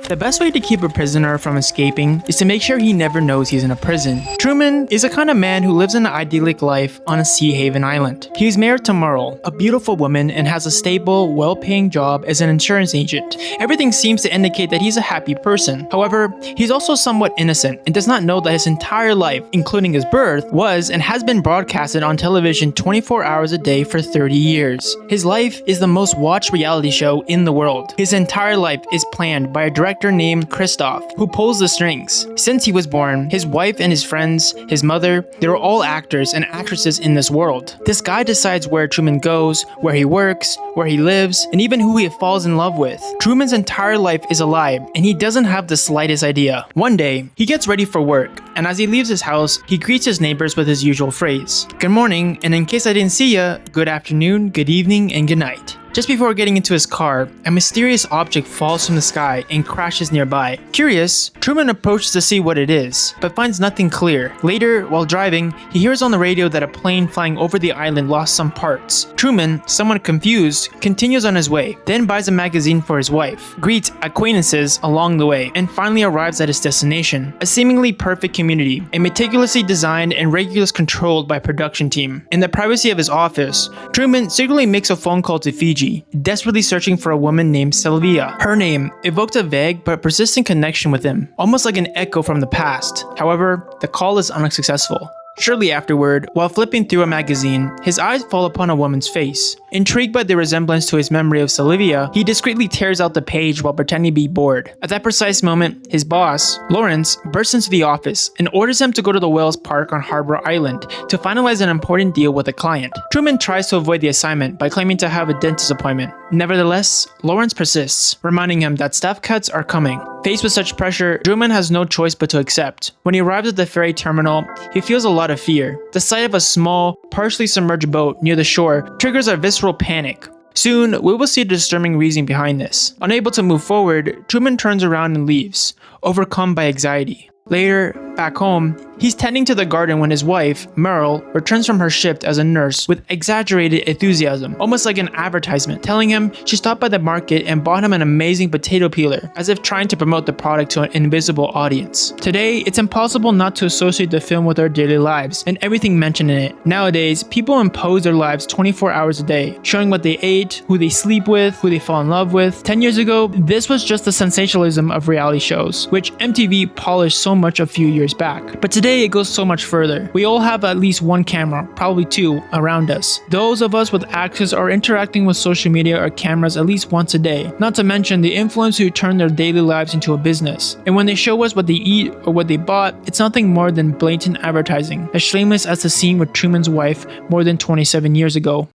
The best way to keep a prisoner from escaping is to make sure he never knows he's in a prison. Truman is a kind of man who lives an idyllic life on a sea haven island. He is married to Merle, a beautiful woman, and has a stable, well-paying job as an insurance agent. Everything seems to indicate that he's a happy person. However, he's also somewhat innocent and does not know that his entire life, including his birth, was and has been broadcasted on television 24 hours a day for 30 years. His life is the most watched reality show in the world. His entire life is planned by a director named Christoph, who pulls the strings. Since he was born, his wife and his friends, his mother, they were all actors and actresses in this world. This guy decides where Truman goes, where he works, where he lives, and even who he falls in love with. Truman's entire life is a lie, and he doesn't have the slightest idea. One day, he gets ready for work, and as he leaves his house, he greets his neighbors with his usual phrase, "Good morning, and in case I didn't see ya, good afternoon, good evening, and good night." Just before getting into his car, a mysterious object falls from the sky and crashes nearby. Curious, Truman approaches to see what it is, but finds nothing clear. Later, while driving, he hears on the radio that a plane flying over the island lost some parts. Truman, somewhat confused, continues on his way, then buys a magazine for his wife, greets acquaintances along the way, and finally arrives at his destination, a seemingly perfect community, a meticulously designed and regularly controlled by a production team. In the privacy of his office, Truman secretly makes a phone call to Fiji, desperately searching for a woman named Sylvia. Her name evoked a vague but persistent connection with him, almost like an echo from the past. However, the call is unsuccessful. Shortly afterward, while flipping through a magazine, his eyes fall upon a woman's face. Intrigued by the resemblance to his memory of Sylvia, he discreetly tears out the page while pretending to be bored. At that precise moment, his boss, Lawrence, bursts into the office and orders him to go to the Whales Park on Harbor Island to finalize an important deal with a client. Truman tries to avoid the assignment by claiming to have a dentist appointment. Nevertheless, Lawrence persists, reminding him that staff cuts are coming. Faced with such pressure, Truman has no choice but to accept. When he arrives at the ferry terminal, he feels a lot of fear. The sight of a small, partially submerged boat near the shore triggers a visceral panic. Soon, we will see the disturbing reason behind this. Unable to move forward, Truman turns around and leaves, overcome by anxiety. Later, back home, he's tending to the garden when his wife, Merle, returns from her shift as a nurse with exaggerated enthusiasm, almost like an advertisement, telling him she stopped by the market and bought him an amazing potato peeler, as if trying to promote the product to an invisible audience. Today, it's impossible not to associate the film with our daily lives and everything mentioned in it. Nowadays, people impose their lives 24 hours a day, showing what they ate, who they sleep with, who they fall in love with. 10 years ago, this was just the sensationalism of reality shows, which MTV polished so much a few years back. But today it goes so much further. We all have at least one camera, probably two, around us. Those of us with access are interacting with social media or cameras at least once a day. Not to mention the influencers who turn their daily lives into a business. And when they show us what they eat or what they bought, it's nothing more than blatant advertising, as shameless as the scene with Truman's wife more than 27 years ago.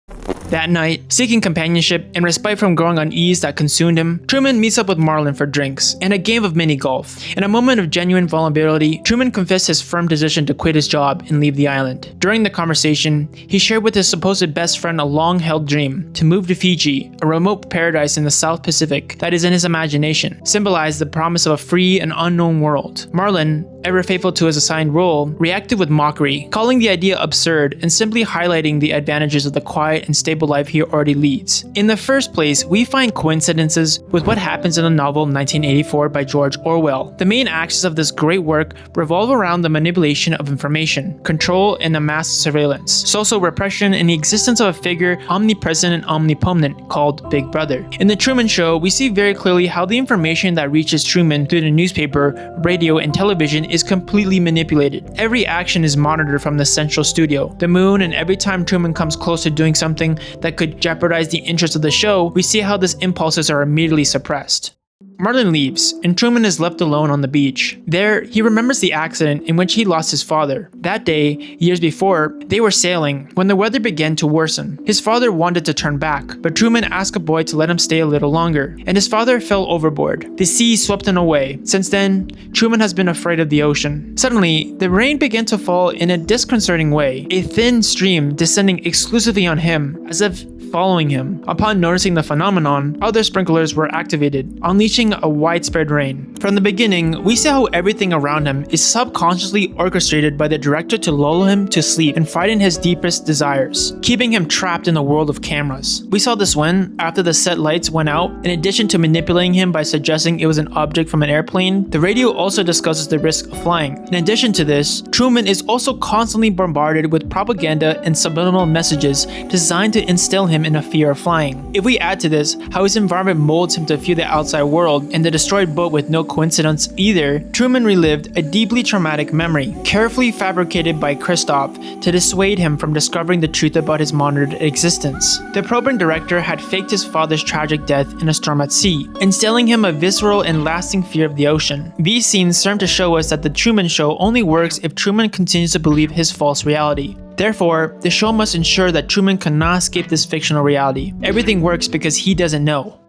That night, seeking companionship and respite from growing unease that consumed him, Truman meets up with Marlon for drinks and a game of mini golf. In a moment of genuine vulnerability, Truman confessed his firm decision to quit his job and leave the island. During the conversation, he shared with his supposed best friend a long-held dream to move to Fiji, a remote paradise in the South Pacific that is in his imagination, symbolized the promise of a free and unknown world. Marlon, ever faithful to his assigned role, reacted with mockery, calling the idea absurd and simply highlighting the advantages of the quiet and stable life he already leads. In the first place, we find coincidences with what happens in the novel 1984 by George Orwell. The main axis of this great work revolve around the manipulation of information, control and a mass surveillance, social repression, and the existence of a figure omnipresent and omnipotent called Big Brother. In the Truman Show, we see very clearly how the information that reaches Truman through the newspaper, radio, and television is completely manipulated. Every action is monitored from the central studio, the moon, and every time Truman comes close to doing something that could jeopardize the interest of the show, we see how these impulses are immediately suppressed. Marlon leaves, and Truman is left alone on the beach. There, he remembers the accident in which he lost his father. That day, years before, they were sailing when the weather began to worsen. His father wanted to turn back, but Truman asked a boy to let him stay a little longer, and his father fell overboard. The sea swept him away. Since then, Truman has been afraid of the ocean. Suddenly, the rain began to fall in a disconcerting way, a thin stream descending exclusively on him, as if following him. Upon noticing the phenomenon, other sprinklers were activated, unleashing a widespread rain. From the beginning, we see how everything around him is subconsciously orchestrated by the director to lull him to sleep and frighten his deepest desires, keeping him trapped in the world of cameras. We saw this when, after the set lights went out, in addition to manipulating him by suggesting it was an object from an airplane, the radio also discusses the risk of flying. In addition to this, Truman is also constantly bombarded with propaganda and subliminal messages designed to instill him in a fear of flying. If we add to this how his environment molds him to fear the outside world and the destroyed boat with no coincidence either, Truman relived a deeply traumatic memory, carefully fabricated by Christoph to dissuade him from discovering the truth about his monitored existence. The program director had faked his father's tragic death in a storm at sea, instilling him a visceral and lasting fear of the ocean. These scenes serve to show us that the Truman Show only works if Truman continues to believe his false reality. Therefore, the show must ensure that Truman cannot escape this fictional reality. Everything works because he doesn't know.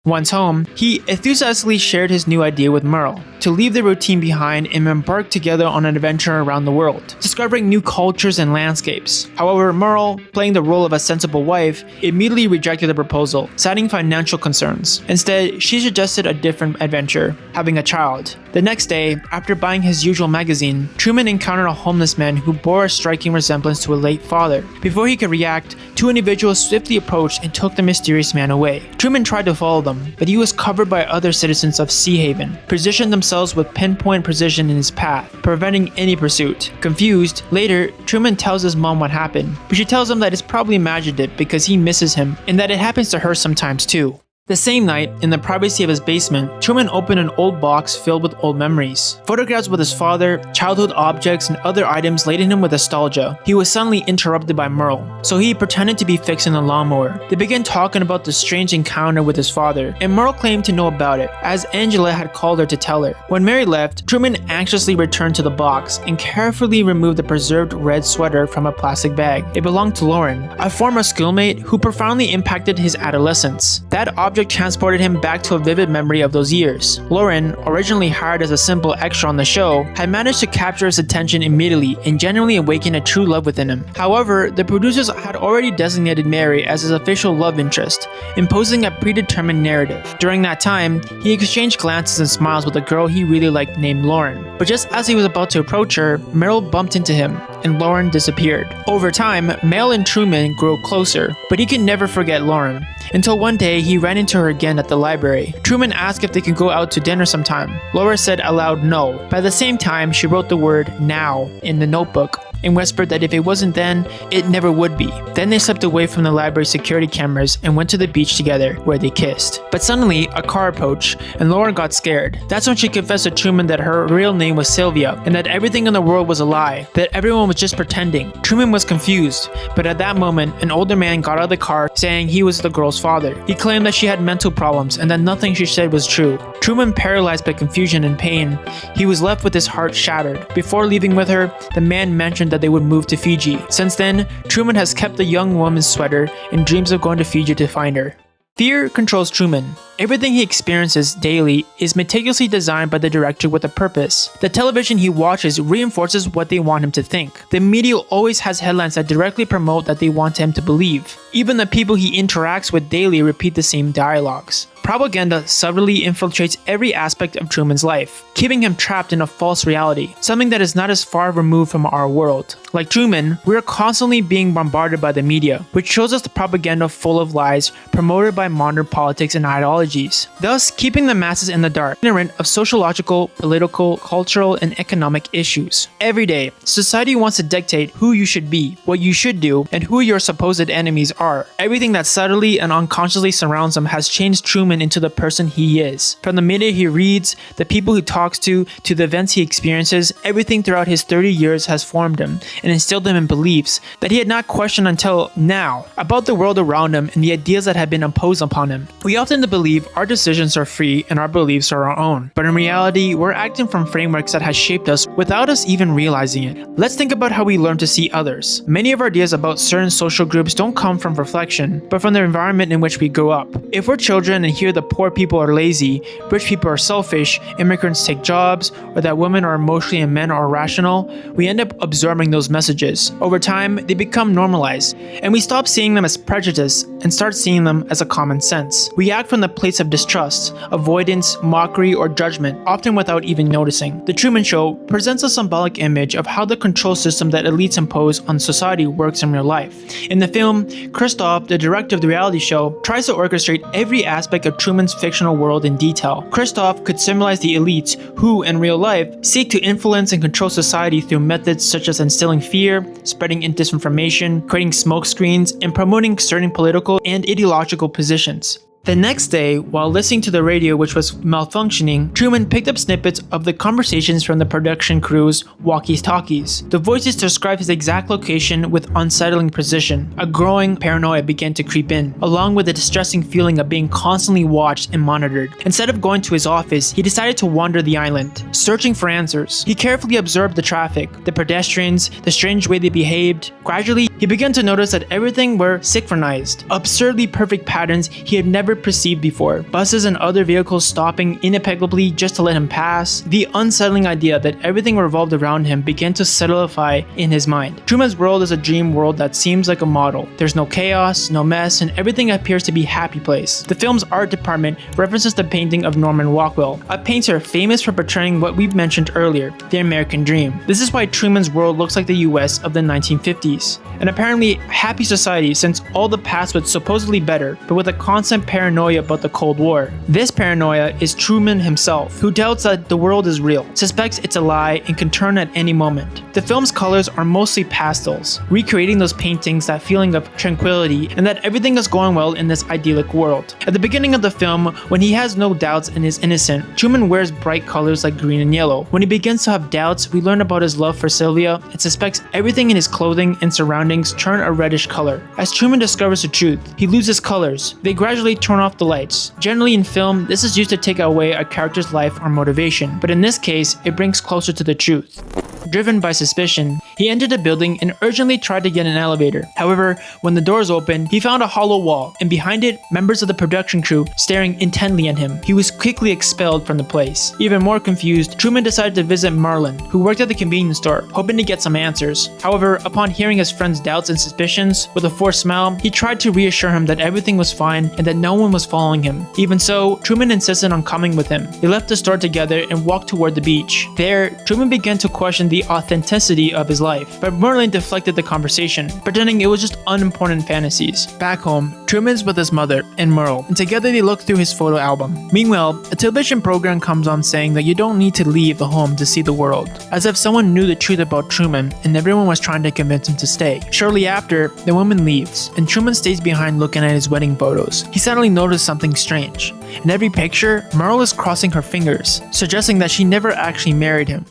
Once home, he enthusiastically shared his new idea with Merle, to leave the routine behind and embark together on an adventure around the world, discovering new cultures and landscapes. However, Merle, playing the role of a sensible wife, immediately rejected the proposal, citing financial concerns. Instead, she suggested a different adventure, having a child. The next day, after buying his usual magazine, Truman encountered a homeless man who bore a striking resemblance to a late father. Before he could react, two individuals swiftly approached and took the mysterious man away. Truman tried to follow them, but he was covered by other citizens of Sea Haven, positioned themselves with pinpoint precision in his path, preventing any pursuit. Confused, later, Truman tells his mom what happened, but she tells him that it's probably imagined it because he misses him, and that it happens to her sometimes too. The same night, in the privacy of his basement, Truman opened an old box filled with old memories. Photographs with his father, childhood objects, and other items laden him with nostalgia. He was suddenly interrupted by Merle, so he pretended to be fixing the lawnmower. They began talking about the strange encounter with his father, and Merle claimed to know about it, as Angela had called her to tell her. When Mary left, Truman anxiously returned to the box and carefully removed the preserved red sweater from a plastic bag. It belonged to Lauren, a former schoolmate who profoundly impacted his adolescence. That object transported him back to a vivid memory of those years. Lauren, originally hired as a simple extra on the show, had managed to capture his attention immediately and genuinely awaken a true love within him. However, the producers had already designated Mary as his official love interest, imposing a predetermined narrative. During that time, he exchanged glances and smiles with a girl he really liked named Lauren. But just as he was about to approach her, Merle bumped into him, and Lauren disappeared. Over time, Mel and Truman grew closer, but he could never forget Lauren, until one day he ran into her again at the library. Truman asked if they could go out to dinner sometime. Laura said aloud no, but at the same time she wrote the word now in the notebook and whispered that if it wasn't then, it never would be. Then they slipped away from the library security cameras and went to the beach together, where they kissed. But suddenly, a car approached, and Lauren got scared. That's when she confessed to Truman that her real name was Sylvia, and that everything in the world was a lie, that everyone was just pretending. Truman was confused, but at that moment, an older man got out of the car saying he was the girl's father. He claimed that she had mental problems and that nothing she said was true. Truman, paralyzed by confusion and pain, he was left with his heart shattered. Before leaving with her, the man mentioned that they would move to Fiji. Since then, Truman has kept the young woman's sweater and dreams of going to Fiji to find her. Fear controls Truman. Everything he experiences daily is meticulously designed by the director with a purpose. The television he watches reinforces what they want him to think. The media always has headlines that directly promote that they want him to believe. Even the people he interacts with daily repeat the same dialogues. Propaganda subtly infiltrates every aspect of Truman's life, keeping him trapped in a false reality, something that is not as far removed from our world. Like Truman, we are constantly being bombarded by the media, which shows us the propaganda full of lies promoted by modern politics and ideologies, thus keeping the masses in the dark, ignorant of sociological, political, cultural, and economic issues. Every day, society wants to dictate who you should be, what you should do, and who your supposed enemies are. Everything that subtly and unconsciously surrounds him has changed Truman into the person he is. From the media he reads, the people he talks to the events he experiences, everything throughout his 30 years has formed him and instilled him in beliefs that he had not questioned until now about the world around him and the ideas that had been imposed upon him. We often believe our decisions are free and our beliefs are our own, but in reality, we're acting from frameworks that has shaped us without us even realizing it. Let's think about how we learn to see others. Many of our ideas about certain social groups don't come from reflection, but from the environment in which we grew up. If we're children and hear hear that poor people are lazy, rich people are selfish, immigrants take jobs, or that women are emotionally and men are irrational, we end up absorbing those messages. Over time, they become normalized, and we stop seeing them as prejudice and start seeing them as a common sense. We act from the place of distrust, avoidance, mockery, or judgment, often without even noticing. The Truman Show presents a symbolic image of how the control system that elites impose on society works in real life. In the film, Christoph, the director of the reality show, tries to orchestrate every aspect of Truman's fictional world in detail. Christoph could symbolize the elites who, in real life, seek to influence and control society through methods such as instilling fear, spreading disinformation, creating smokescreens, and promoting certain political and ideological positions. The next day, while listening to the radio which was malfunctioning, Truman picked up snippets of the conversations from the production crew's walkie-talkies. The voices described his exact location with unsettling precision. A growing paranoia began to creep in, along with a distressing feeling of being constantly watched and monitored. Instead of going to his office, he decided to wander the island, searching for answers. He carefully observed the traffic, the pedestrians, the strange way they behaved. Gradually, he began to notice that everything were synchronized, absurdly perfect patterns he had never perceived before. Buses and other vehicles stopping impeccably just to let him pass. The unsettling idea that everything revolved around him began to solidify in his mind. Truman's world is a dream world that seems like a model. There's no chaos, no mess, and everything appears to be a happy place. The film's art department references the painting of Norman Rockwell, a painter famous for portraying what we've mentioned earlier, the American dream. This is why Truman's world looks like the US of the 1950s. An apparently happy society since all the past was supposedly better, but with a constant paranoia about the Cold War. This paranoia is Truman himself, who doubts that the world is real, suspects it's a lie, and can turn at any moment. The film's colors are mostly pastels, recreating those paintings, that feeling of tranquility, and that everything is going well in this idyllic world. At the beginning of the film, when he has no doubts and is innocent, Truman wears bright colors like green and yellow. When he begins to have doubts, we learn about his love for Sylvia and suspects everything in his clothing and surroundings turn a reddish color. As Truman discovers the truth, he loses colors. They gradually turn off the lights. Generally in film, this is used to take away a character's life or motivation, but in this case, it brings closer to the truth. Driven by suspicion, he entered the building and urgently tried to get an elevator. However, when the doors opened, he found a hollow wall, and behind it, members of the production crew staring intently at him. He was quickly expelled from the place. Even more confused, Truman decided to visit Marlin, who worked at the convenience store, hoping to get some answers. However, upon hearing his friend's doubts and suspicions, with a forced smile, he tried to reassure him that everything was fine and that no one was following him. Even so, Truman insisted on coming with him. They left the store together and walked toward the beach. There, Truman began to question the authenticity of his life, but Merlin deflected the conversation, pretending it was just unimportant fantasies. Back home, Truman's with his mother and Merle, and together they look through his photo album. Meanwhile, a television program comes on saying that you don't need to leave the home to see the world, as if someone knew the truth about Truman and everyone was trying to convince him to stay. Shortly after, the woman leaves, and Truman stays behind looking at his wedding photos. He suddenly noticed something strange. In every picture, Merle is crossing her fingers, suggesting that she never actually married him.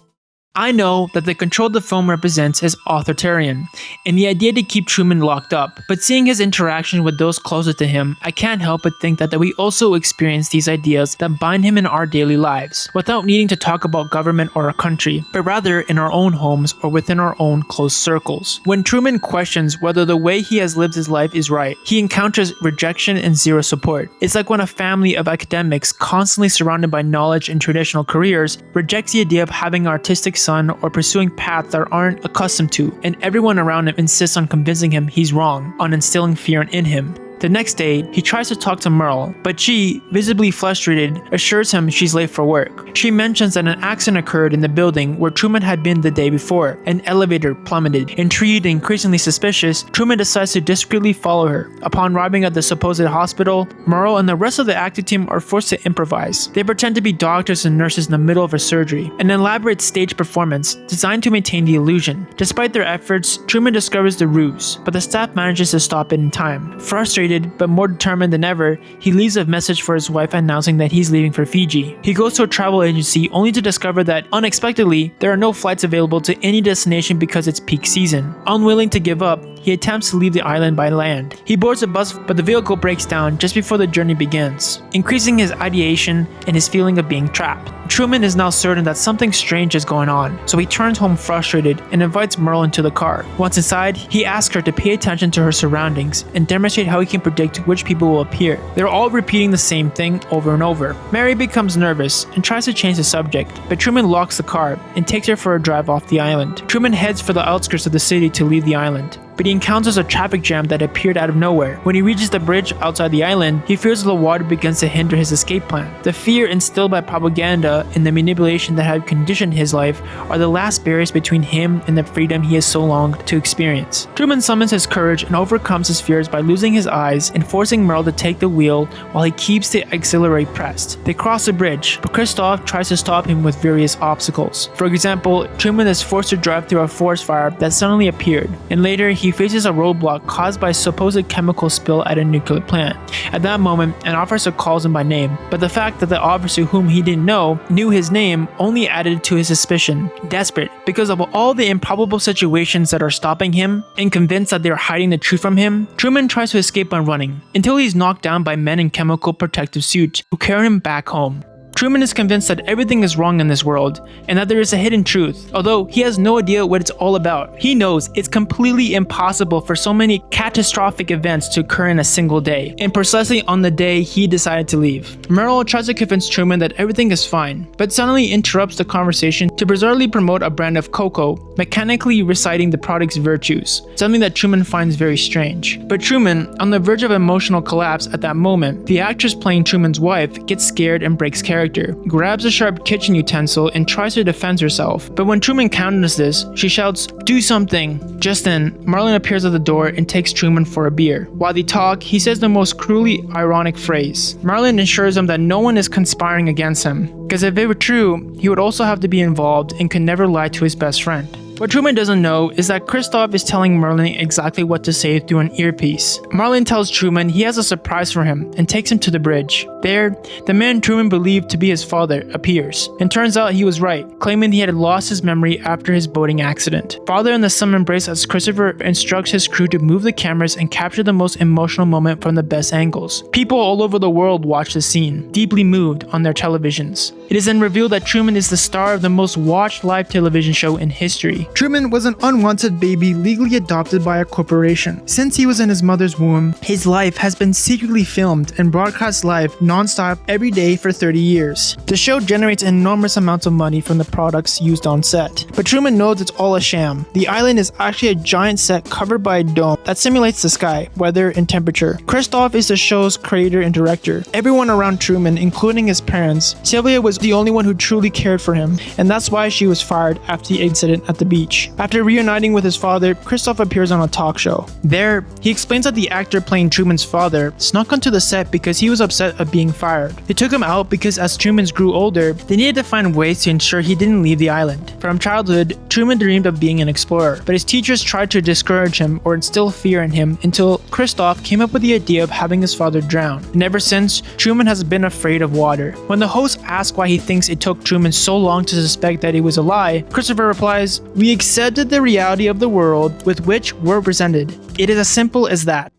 I know that the control the film represents is authoritarian, and the idea to keep Truman locked up, but seeing his interaction with those closest to him, I can't help but think that we also experience these ideas that bind him in our daily lives, without needing to talk about government or a country, but rather in our own homes or within our own close circles. When Truman questions whether the way he has lived his life is right, he encounters rejection and zero support. It's like when a family of academics constantly surrounded by knowledge and traditional careers rejects the idea of having artistic son or pursuing paths that aren't accustomed to, and everyone around him insists on convincing him he's wrong, on instilling fear in him. The next day, he tries to talk to Merle, but she, visibly frustrated, assures him she's late for work. She mentions that an accident occurred in the building where Truman had been the day before. An elevator plummeted. Intrigued and increasingly suspicious, Truman decides to discreetly follow her. Upon arriving at the supposed hospital, Merle and the rest of the acting team are forced to improvise. They pretend to be doctors and nurses in the middle of a surgery, an elaborate stage performance designed to maintain the illusion. Despite their efforts, Truman discovers the ruse, but the staff manages to stop it in time. Frustrated, but more determined than ever, he leaves a message for his wife announcing that he's leaving for Fiji. He goes to a travel agency only to discover that, unexpectedly, there are no flights available to any destination because it's peak season. Unwilling to give up, he attempts to leave the island by land. He boards a bus, but the vehicle breaks down just before the journey begins, increasing his ideation and his feeling of being trapped. Truman is now certain that something strange is going on, so he turns home frustrated and invites Merle into the car. Once inside, he asks her to pay attention to her surroundings and demonstrate how he can predict which people will appear. They're all repeating the same thing over and over. Mary becomes nervous and tries to change the subject, but Truman locks the car and takes her for a drive off the island. Truman heads for the outskirts of the city to leave the island, but he encounters a traffic jam that appeared out of nowhere. When he reaches the bridge outside the island, he fears the water begins to hinder his escape plan. The fear instilled by propaganda and the manipulation that had conditioned his life are the last barriers between him and the freedom he has so longed to experience. Truman summons his courage and overcomes his fears by losing his eyes and forcing Merle to take the wheel while he keeps the auxiliary pressed. They cross the bridge, but Christoph tries to stop him with various obstacles. For example, Truman is forced to drive through a forest fire that suddenly appeared, and later he faces a roadblock caused by a supposed chemical spill at a nuclear plant. At that moment, an officer calls him by name, but the fact that the officer whom he didn't know knew his name only added to his suspicion. Desperate because of all the improbable situations that are stopping him, and convinced that they are hiding the truth from him, Truman tries to escape by running, until he's knocked down by men in chemical protective suits who carry him back home. Truman is convinced that everything is wrong in this world and that there is a hidden truth, although he has no idea what it's all about. He knows it's completely impossible for so many catastrophic events to occur in a single day, and precisely on the day he decided to leave. Merle tries to convince Truman that everything is fine, but suddenly interrupts the conversation to bizarrely promote a brand of cocoa, mechanically reciting the product's virtues, something that Truman finds very strange. But Truman, on the verge of emotional collapse at that moment, the actress playing Truman's wife gets scared and breaks character, grabs a sharp kitchen utensil and tries to defend herself. But when Truman counters this, she shouts, "Do something!" Just then, Marlon appears at the door and takes Truman for a beer. While they talk, he says the most cruelly ironic phrase. Marlon assures him that no one is conspiring against him, because if it were true, he would also have to be involved and could never lie to his best friend. What Truman doesn't know is that Christoph is telling Merlin exactly what to say through an earpiece. Marlin tells Truman he has a surprise for him and takes him to the bridge. There, the man Truman believed to be his father appears, and turns out he was right, claiming he had lost his memory after his boating accident. Father and the son embrace as Christopher instructs his crew to move the cameras and capture the most emotional moment from the best angles. People all over the world watch the scene, deeply moved on their televisions. It is then revealed that Truman is the star of the most watched live television show in history. Truman was an unwanted baby legally adopted by a corporation. Since he was in his mother's womb, his life has been secretly filmed and broadcast live non-stop every day for 30 years. The show generates enormous amounts of money from the products used on set. But Truman knows it's all a sham. The island is actually a giant set covered by a dome that simulates the sky, weather, and temperature. Christoph is the show's creator and director. Everyone around Truman, including his parents, Sylvia was the only one who truly cared for him, and that's why she was fired after the incident at the beach. After reuniting with his father, Christoph appears on a talk show. There, he explains that the actor playing Truman's father snuck onto the set because he was upset at being fired. They took him out because as Truman grew older, they needed to find ways to ensure he didn't leave the island. From childhood, Truman dreamed of being an explorer, but his teachers tried to discourage him or instill fear in him until Christoph came up with the idea of having his father drown. And ever since, Truman has been afraid of water. When the host asks why he thinks it took Truman so long to suspect that it was a lie, Christopher replies, "We accepted the reality of the world with which we're presented. It is as simple as that."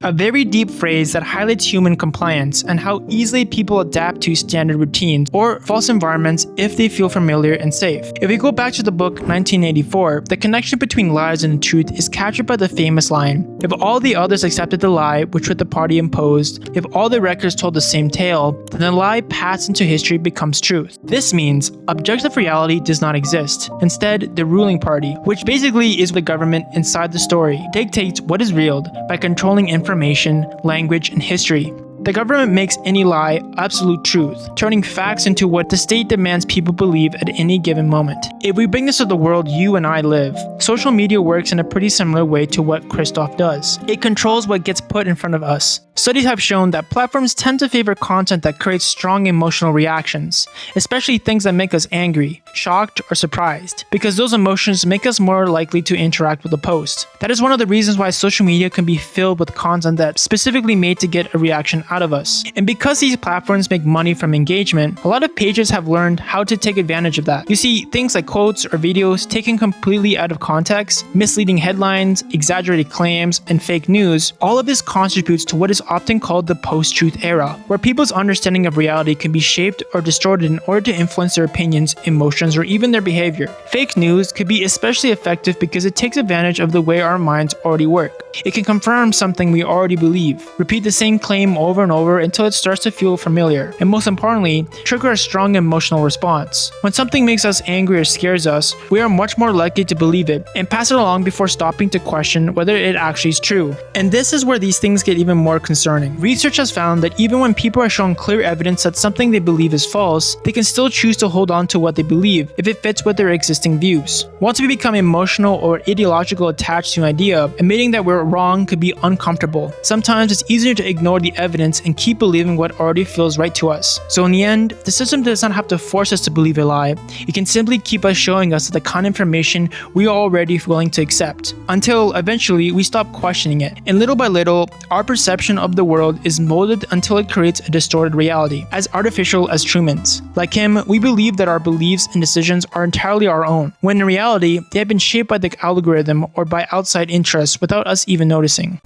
A very deep phrase that highlights human compliance and how easily people adapt to standard routines or false environments if they feel familiar and safe. If we go back to the book 1984, the connection between lies and the truth is captured by the famous line, "If all the others accepted the lie which the party imposed, if all the records told the same tale, then the lie passed into history becomes truth." This means objective reality does not exist. Instead, the ruling party, which basically is the government inside the story, dictates what is real by controlling information, language, and history. The government makes any lie absolute truth, turning facts into what the state demands people believe at any given moment. If we bring this to the world you and I live, social media works in a pretty similar way to what Christoph does. It controls what gets put in front of us. Studies have shown that platforms tend to favor content that creates strong emotional reactions, especially things that make us angry, shocked, or surprised, because those emotions make us more likely to interact with the post. That is one of the reasons why social media can be filled with content that's specifically made to get a reaction out of us. And because these platforms make money from engagement, a lot of pages have learned how to take advantage of that. You see, things like quotes or videos taken completely out of context, misleading headlines, exaggerated claims, and fake news, all of this contributes to what is often called the post-truth era, where people's understanding of reality can be shaped or distorted in order to influence their opinions, emotions, or even their behavior. Fake news could be especially effective because it takes advantage of the way our minds already work. It can confirm something we already believe, repeat the same claim over and over until it starts to feel familiar, and most importantly, trigger a strong emotional response. When something makes us angry or scares us, we are much more likely to believe it and pass it along before stopping to question whether it actually is true. And this is where these things get even more concerning. Research has found that even when people are shown clear evidence that something they believe is false, they can still choose to hold on to what they believe if it fits with their existing views. Once we become emotional or ideological attached to an idea, admitting that we're wrong could be uncomfortable. Sometimes it's easier to ignore the evidence and keep believing what already feels right to us. So in the end, the system does not have to force us to believe a lie. It can simply keep us showing us the kind of information we are already willing to accept, until eventually we stop questioning it. And little by little, our perception of the world is molded until it creates a distorted reality, as artificial as Truman's. Like him, we believe that our beliefs and decisions are entirely our own, when in reality, they have been shaped by the algorithm or by outside interests without us even noticing.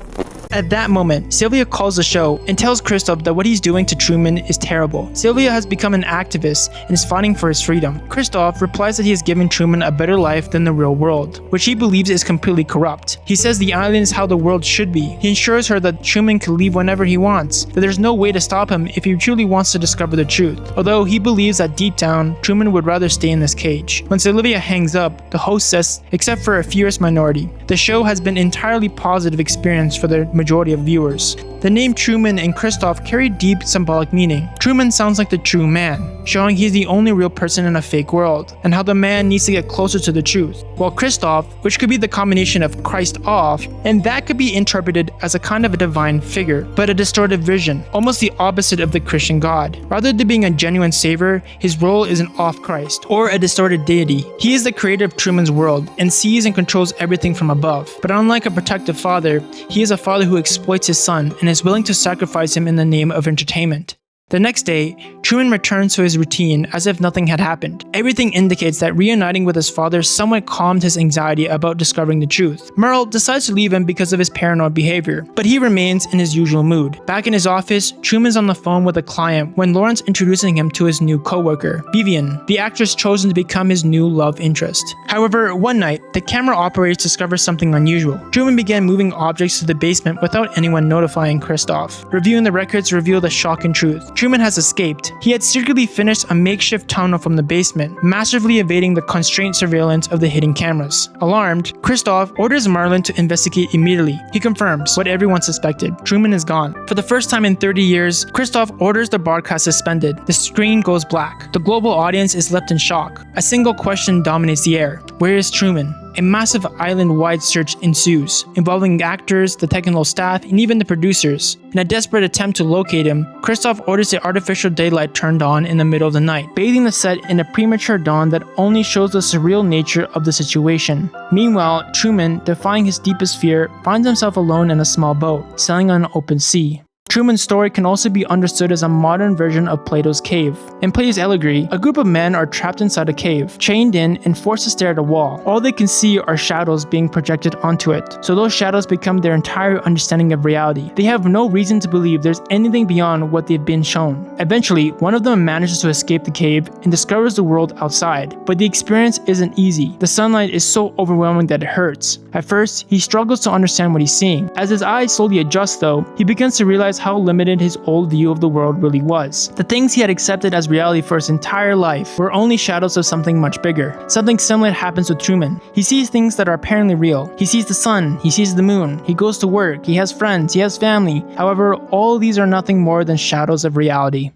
At that moment, Sylvia calls the show and tells Christoph that what he's doing to Truman is terrible. Sylvia has become an activist and is fighting for his freedom. Christoph replies that he has given Truman a better life than the real world, which he believes is completely corrupt. He says the island is how the world should be. He assures her that Truman can leave whenever he wants, that there's no way to stop him if he truly wants to discover the truth. Although he believes that deep down, Truman would rather stay in this cage. When Sylvia hangs up, the host says, except for a fierce minority, the show has been an entirely positive experience for the majority of viewers. The name Truman and Christoph carry deep symbolic meaning. Truman sounds like the true man, showing he's the only real person in a fake world, and how the man needs to get closer to the truth. While Christoph, which could be the combination of Christ off, and that could be interpreted as a kind of a divine figure, but a distorted vision, almost the opposite of the Christian God. Rather than being a genuine savior, his role is an off Christ, or a distorted deity. He is the creator of Truman's world, and sees and controls everything from above. But unlike a protective father, he is a father who exploits his son and is willing to sacrifice him in the name of entertainment. The next day, Truman returns to his routine as if nothing had happened. Everything indicates that reuniting with his father somewhat calmed his anxiety about discovering the truth. Merle decides to leave him because of his paranoid behavior, but he remains in his usual mood. Back in his office, Truman's on the phone with a client when Lauren's introducing him to his new co-worker, Vivian, the actress chosen to become his new love interest. However, one night, the camera operators discover something unusual. Truman began moving objects to the basement without anyone notifying Christoph. Reviewing the records revealed the shocking truth. Truman has escaped. He had secretly finished a makeshift tunnel from the basement, massively evading the constrained surveillance of the hidden cameras. Alarmed, Christoph orders Marlin to investigate immediately. He confirms what everyone suspected. Truman is gone. For the first time in 30 years, Christoph orders the broadcast suspended. The screen goes black. The global audience is left in shock. A single question dominates the air. Where is Truman? A massive island-wide search ensues, involving actors, the technical staff, and even the producers. In a desperate attempt to locate him, Christoph orders the artificial daylight turned on in the middle of the night, bathing the set in a premature dawn that only shows the surreal nature of the situation. Meanwhile, Truman, defying his deepest fear, finds himself alone in a small boat, sailing on an open sea. Truman's story can also be understood as a modern version of Plato's cave. In Plato's allegory, a group of men are trapped inside a cave, chained in and forced to stare at a wall. All they can see are shadows being projected onto it, so those shadows become their entire understanding of reality. They have no reason to believe there's anything beyond what they've been shown. Eventually, one of them manages to escape the cave and discovers the world outside, but the experience isn't easy. The sunlight is so overwhelming that it hurts. At first, he struggles to understand what he's seeing. As his eyes slowly adjust though, he begins to realize how limited his old view of the world really was. The things he had accepted as reality for his entire life were only shadows of something much bigger. Something similar happens with Truman. He sees things that are apparently real. He sees the sun, he sees the moon, he goes to work, he has friends, he has family. However, all of these are nothing more than shadows of reality.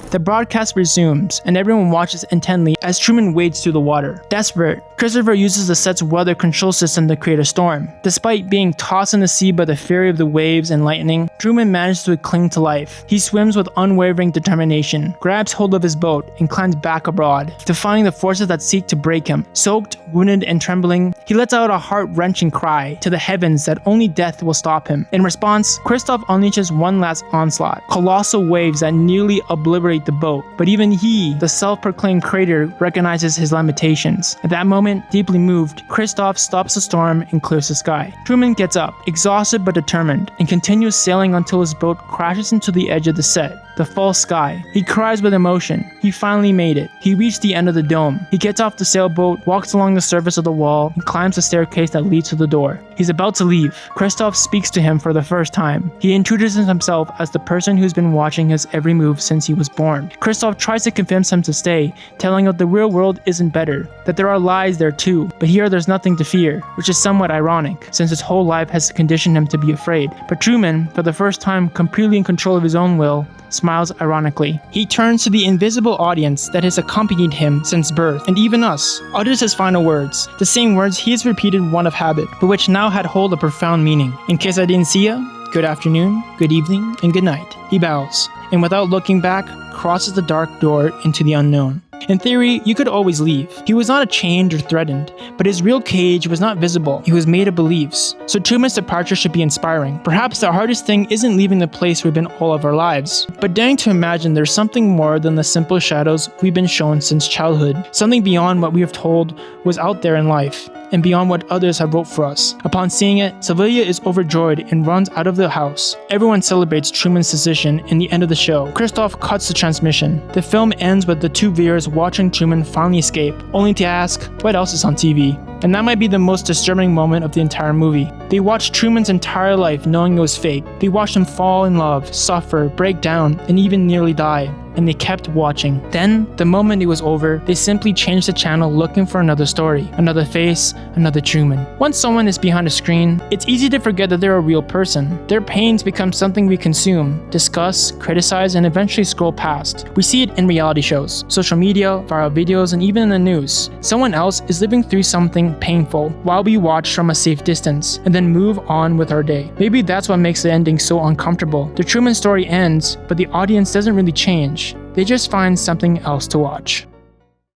The broadcast resumes, and everyone watches intently as Truman wades through the water. Desperate, Christopher uses the set's weather control system to create a storm. Despite being tossed in the sea by the fury of the waves and lightning, Truman manages to cling to life. He swims with unwavering determination, grabs hold of his boat, and climbs back abroad, defying the forces that seek to break him. Soaked, wounded, and trembling, he lets out a heart-wrenching cry to the heavens that only death will stop him. In response, Kristoff unleashes one last onslaught, colossal waves that nearly obliterate the boat. But even he, the self-proclaimed creator, recognizes his limitations. At that moment, deeply moved, Kristoff stops the storm and clears the sky. Truman gets up, exhausted but determined, and continues sailing until his boat crashes into the edge of the set, the false sky. He cries with emotion. He finally made it. He reached the end of the dome. He gets off the sailboat, walks along the surface of the wall, and climbs the staircase that leads to the door. He's about to leave. Kristoff speaks to him for the first time. He introduces himself as the person who's been watching his every move since he was born. Kristoff tries to convince him to stay, telling him the real world isn't better, that there are lies there too, but here there's nothing to fear, which is somewhat ironic, since his whole life has conditioned him to be afraid. But Truman, for the first time completely in control of his own will, smiles ironically. He turns to the invisible audience that has accompanied him since birth, and even us, utters his final words, the same words he has repeated one of habit, but which now had hold of profound meaning. In case I didn't see ya, good afternoon, good evening, and good night. He bows, and without looking back, crosses the dark door into the unknown. In theory, you could always leave. He was not chained or threatened, but his real cage was not visible. He was made of beliefs. So Truman's departure should be inspiring. Perhaps the hardest thing isn't leaving the place we've been all of our lives, but daring to imagine there's something more than the simple shadows we've been shown since childhood, something beyond what we have told was out there in life, and beyond what others have wrote for us. Upon seeing it, Sylvia is overjoyed and runs out of the house. Everyone celebrates Truman's decision in the end of the show. Kristoff cuts the transmission. The film ends with the two viewers watching Truman finally escape, only to ask, what else is on TV? And that might be the most disturbing moment of the entire movie. They watched Truman's entire life knowing it was fake. They watched him fall in love, suffer, break down, and even nearly die. And they kept watching. Then, the moment it was over, they simply changed the channel looking for another story, another face, another Truman. Once someone is behind a screen, it's easy to forget that they're a real person. Their pains become something we consume, discuss, criticize, and eventually scroll past. We see it in reality shows, social media, viral videos, and even in the news. Someone else is living through something painful while we watch from a safe distance and then move on with our day. Maybe that's what makes the ending so uncomfortable. The Truman story ends, but the audience doesn't really change. They just find something else to watch.